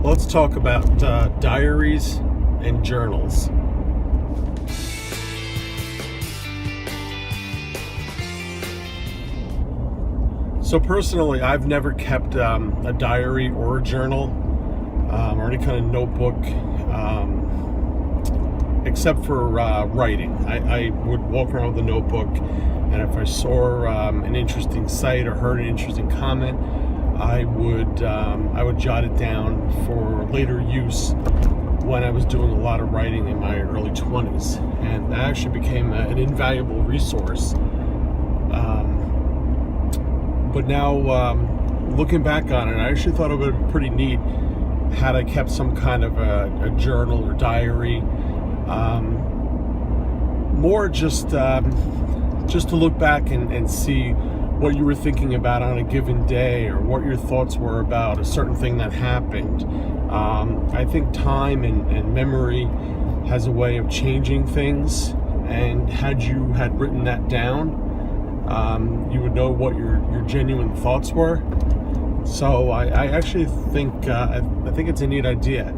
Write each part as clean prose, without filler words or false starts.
Let's talk about diaries and journals. So personally, I've never kept a diary or a journal or any kind of notebook except for writing. I would walk around with a notebook, and if I saw an interesting sight or heard an interesting comment, I would jot it down for later use when I was doing a lot of writing in my early 20s, and that actually became an invaluable resource. But now, looking back on it, I actually thought it would have been pretty neat had I kept some kind of a journal or diary. More just to look back and see what you were thinking about on a given day, or what your thoughts were about a certain thing that happened. I think time and memory has a way of changing things, and had you had written that down, you would know what your genuine thoughts were. So I actually think I think it's a neat idea,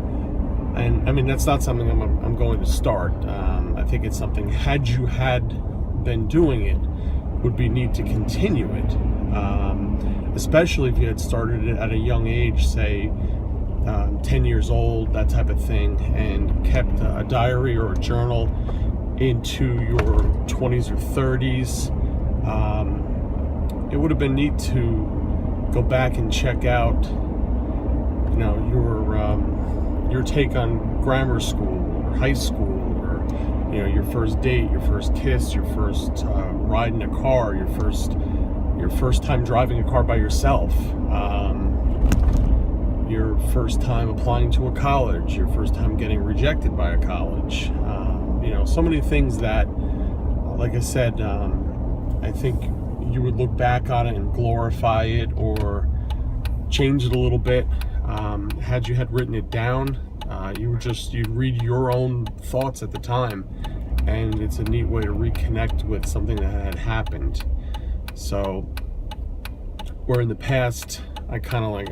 and I mean that's not something I'm going to start. I think it's something, had you had been doing it, would be neat to continue it, especially if you had started it at a young age, say 10 years old, that type of thing, and kept a diary or a journal into your 20s or 30s. It would have been neat to go back and check out, your take on grammar school or high school, or your first date, your first kiss, your first ride in a car, your first time driving a car by yourself, your first time applying to a college, your first time getting rejected by a college. So many things that, like I said, I think you would look back on it and glorify it or change it a little bit. Had you had written it down, you'd read your own thoughts at the time, and it's a neat way to reconnect with something that had happened. So where in the past I kind of like,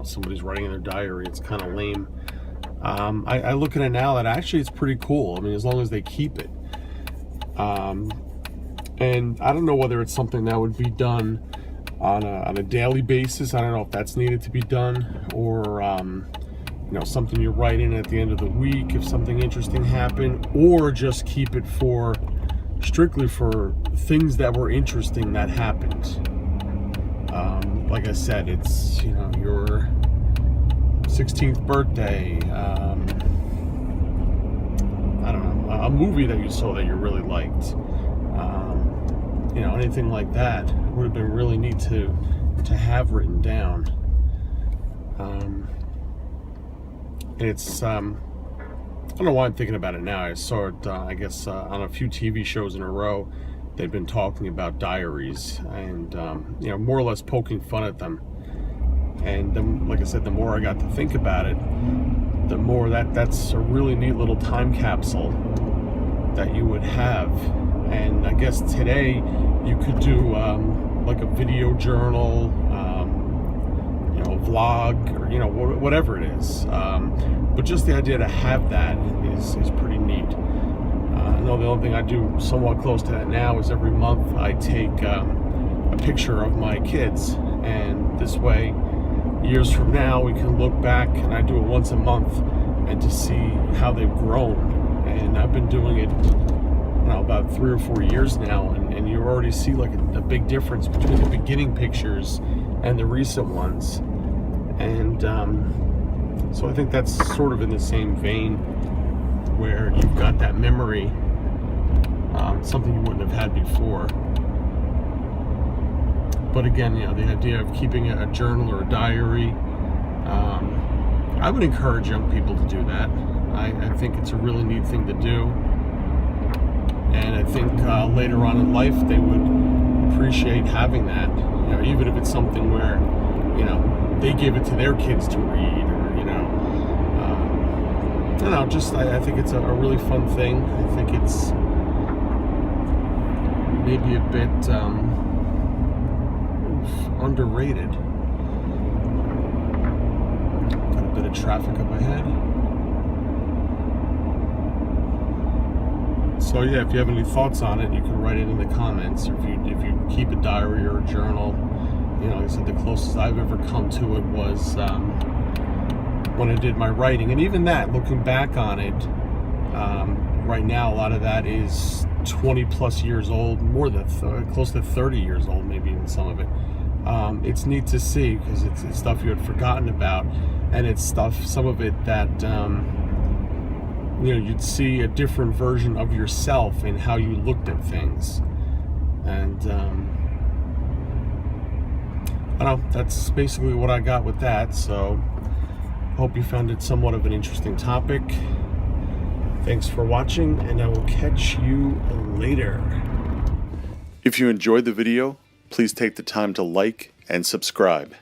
somebody's writing in their diary, it's kind of lame. I look at it now that actually it's pretty cool. I mean, as long as they keep it. And I don't know whether it's something that would be done on a daily basis. I don't know if that's needed to be done, or something you're writing at the end of the week if something interesting happened, or just keep it strictly for things that were interesting that happened. Like I said, it's your 16th birthday, I don't know, a movie that you saw that you really liked, anything like that would have been really neat to have written down. It's I don't know why I'm thinking about it now. I saw it I guess on a few TV shows in a row. They've been talking about diaries, and more or less poking fun at them. And then, like I said, the more I got to think about it, the more that's a really neat little time capsule that you would have. And I guess today you could do like a video journal, a vlog, or whatever it is. But just the idea to have that is pretty neat. I know the only thing I do somewhat close to that now is every month I take a picture of my kids, and this way, years from now, we can look back, and I do it once a month, and to see how they've grown. And I've been doing it about 3 or 4 years now, and you already see like a big difference between the beginning pictures and the recent ones. And so I think that's sort of in the same vein, where you've got that memory, something you wouldn't have had before. But again, the idea of keeping a journal or a diary, I would encourage young people to do that. I think it's a really neat thing to do. And I think later on in life they would appreciate having that. Even if it's something where, they give it to their kids to read, or I don't know. I think it's a really fun thing. I think it's maybe a bit underrated. Got a bit of traffic traffic up ahead. So yeah, if you have any thoughts on it, you can write it in the comments. Or if you keep a diary or a journal, like I said, the closest I've ever come to it was when I did my writing. And even that, looking back on it, right now, a lot of that is 20 plus years old, more than close to 30 years old, maybe even some of it. It's neat to see because it's stuff you had forgotten about, and it's stuff, some of it that you'd see a different version of yourself in how you looked at things. And I don't know, that's basically what I got with that. So hope you found it somewhat of an interesting topic. Thanks for watching, and I will catch you later. If you enjoyed the video, please take the time to like and subscribe.